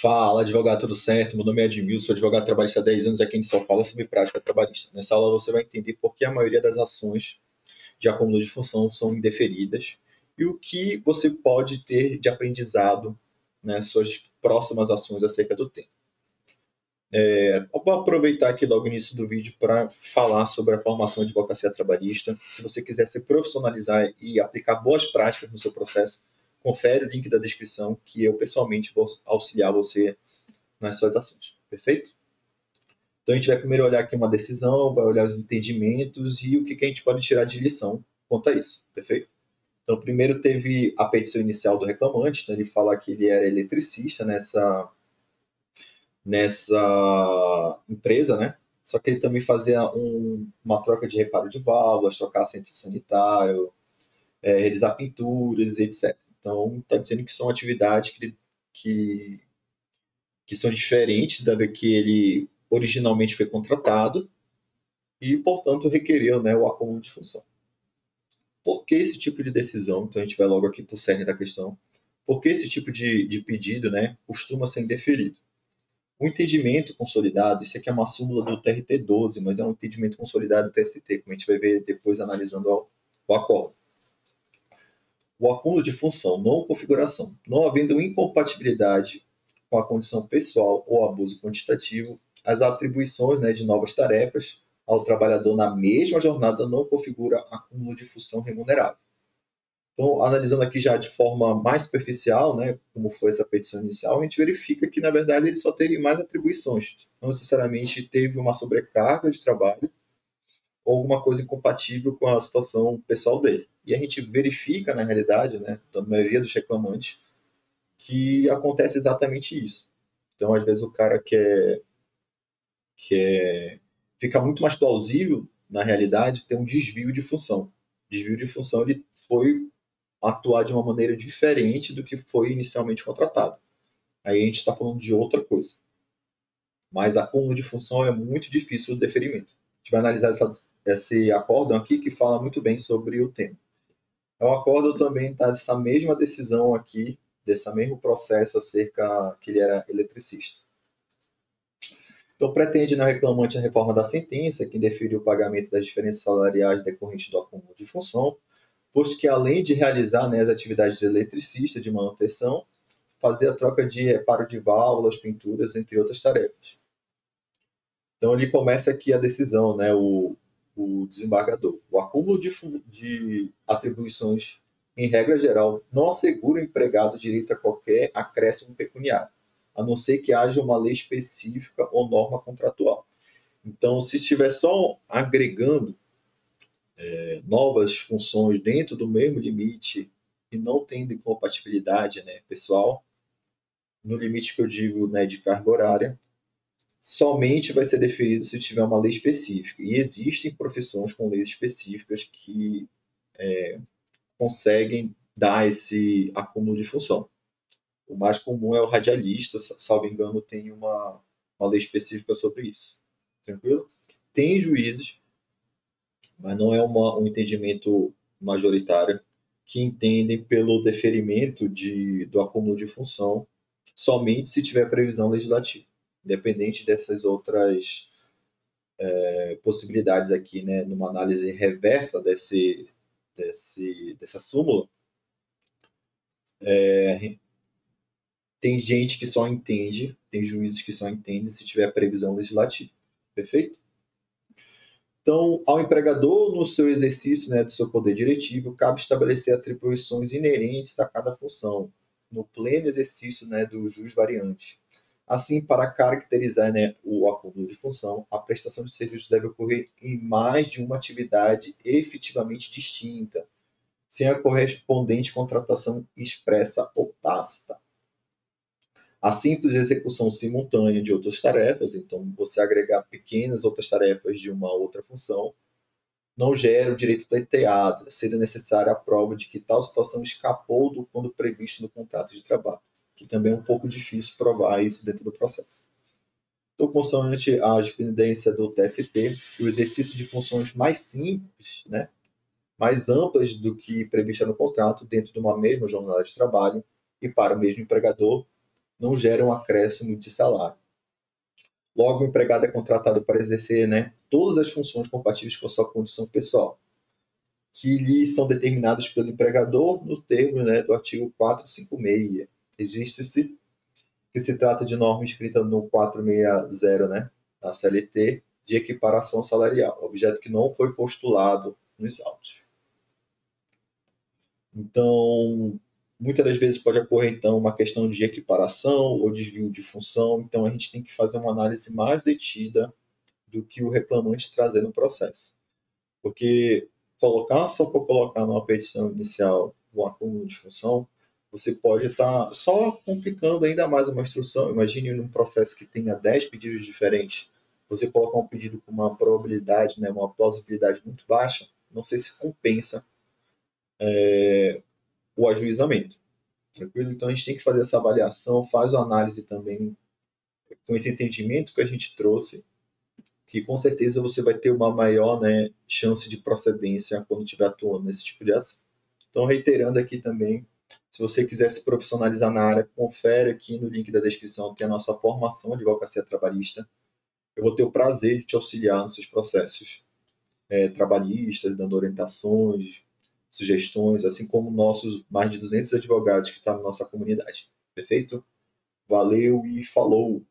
Fala, advogado, tudo certo? Meu nome é Edmilson, sou advogado trabalhista há 10 anos, aqui a gente só fala sobre prática trabalhista. Nessa aula você vai entender por que a maioria das ações de acúmulo de função são indeferidas e o que você pode ter de aprendizado nas suas próximas ações acerca do tema. Eu vou aproveitar aqui logo no início do vídeo para falar sobre a formação de advocacia trabalhista. Se você quiser se profissionalizar e aplicar boas práticas no seu processo, confere o link da descrição que eu pessoalmente vou auxiliar você nas suas ações, perfeito? Então a gente vai primeiro olhar aqui uma decisão, vai olhar os entendimentos e o que a gente pode tirar de lição quanto a isso, perfeito? Então primeiro teve a petição inicial do reclamante, então ele fala que ele era eletricista nessa empresa, né? Só que ele também fazia uma troca de reparo de válvulas, trocar assento sanitário, realizar pinturas, etc. Então está dizendo que são atividades que, que são diferentes da que ele originalmente foi contratado e, portanto, requereu, né, o acúmulo de função. Por que esse tipo de decisão? Então, a gente vai logo aqui para o cerne da questão. Por que esse tipo de pedido, né, costuma ser indeferido? O entendimento consolidado, isso aqui é uma súmula do TRT-12, mas é um entendimento consolidado do TST, como a gente vai ver depois analisando o acordo. O acúmulo de função, não configuração. Não havendo incompatibilidade com a condição pessoal ou abuso quantitativo, as atribuições, né, de novas tarefas ao trabalhador na mesma jornada não configura acúmulo de função remunerável. Então, analisando aqui já de forma mais superficial, né, como foi essa petição inicial, a gente verifica que, na verdade, ele só teve mais atribuições. Não necessariamente teve uma sobrecarga de trabalho ou alguma coisa incompatível com a situação pessoal dele. E a gente verifica, na realidade, né, da maioria dos reclamantes, que acontece exatamente isso. Então, às vezes, o cara fica muito mais plausível, na realidade, ter um desvio de função. Desvio de função, ele foi atuar de uma maneira diferente do que foi inicialmente contratado. Aí a gente está falando de outra coisa. Mas acúmulo de função é muito difícil o deferimento. A gente vai analisar esse acórdão aqui que fala muito bem sobre o tema. É um acórdão também dessa mesma decisão aqui, desse mesmo processo acerca que ele era eletricista. Então, pretende na reclamante a reforma da sentença, que define o pagamento das diferenças salariais decorrentes do acúmulo de função, posto que, além de realizar, né, as atividades de eletricista de manutenção, fazer a troca de reparo de válvulas, pinturas, entre outras tarefas. Então, ele começa aqui a decisão, né, o desembargador. O acúmulo de atribuições, em regra geral, não assegura o empregado direito a qualquer acréscimo pecuniário, a não ser que haja uma lei específica ou norma contratual. Então, se estiver só agregando novas funções dentro do mesmo limite e não tendo incompatibilidade, né, pessoal, no limite que eu digo, né, de carga horária, somente vai ser deferido se tiver uma lei específica. E existem profissões com leis específicas que conseguem dar esse acúmulo de função. O mais comum é o radialista, salvo engano, tem uma lei específica sobre isso. Tranquilo? Tem juízes, mas não é um entendimento majoritário, que entendem pelo deferimento do acúmulo de função somente se tiver previsão legislativa, independente dessas outras possibilidades aqui, né, numa análise reversa dessa súmula, tem gente que só entende, tem juízes que só entendem se tiver previsão legislativa. Perfeito? Então, ao empregador, no seu exercício, né, do seu poder diretivo, cabe estabelecer atribuições inerentes a cada função, no pleno exercício, né, do jus variante. Assim, para caracterizar, né, o acúmulo de função, a prestação de serviços deve ocorrer em mais de uma atividade efetivamente distinta, sem a correspondente contratação expressa ou tácita. A simples execução simultânea de outras tarefas, então você agregar pequenas outras tarefas de uma outra função, não gera o direito pleiteado, sendo necessária a prova de que tal situação escapou do quando previsto no contrato de trabalho, que também é um pouco difícil provar isso dentro do processo. Então, consoante a jurisprudência do TST, o exercício de funções mais simples, né, mais amplas do que prevista no contrato, dentro de uma mesma jornada de trabalho, e para o mesmo empregador, não gera um acréscimo de salário. Logo, o empregado é contratado para exercer, né, todas as funções compatíveis com a sua condição pessoal, que lhe são determinadas pelo empregador no termo, né, do artigo 456. Existe-se que se trata de norma escrita no 460, né, da CLT, de equiparação salarial, objeto que não foi postulado nos autos. Então, muitas das vezes pode ocorrer, então, uma questão de equiparação ou desvio de função, então a gente tem que fazer uma análise mais detida do que o reclamante trazer no processo. Porque colocar só por colocar numa petição inicial um acúmulo de função, você pode estar só complicando ainda mais uma instrução. Imagine num processo que tenha 10 pedidos diferentes, você colocar um pedido com uma probabilidade, né, uma plausibilidade muito baixa, não sei se compensa o ajuizamento. Tranquilo? Então a gente tem que fazer essa avaliação, faz a análise também com esse entendimento que a gente trouxe, que com certeza você vai ter uma maior, né, chance de procedência quando estiver atuando nesse tipo de ação. Então, reiterando aqui também, se você quiser se profissionalizar na área, confere aqui no link da descrição, tem a nossa formação de advocacia trabalhista. Eu vou ter o prazer de te auxiliar nos seus processos trabalhistas, dando orientações, sugestões, assim como nossos mais de 200 advogados que estão na nossa comunidade. Perfeito? Valeu e falou!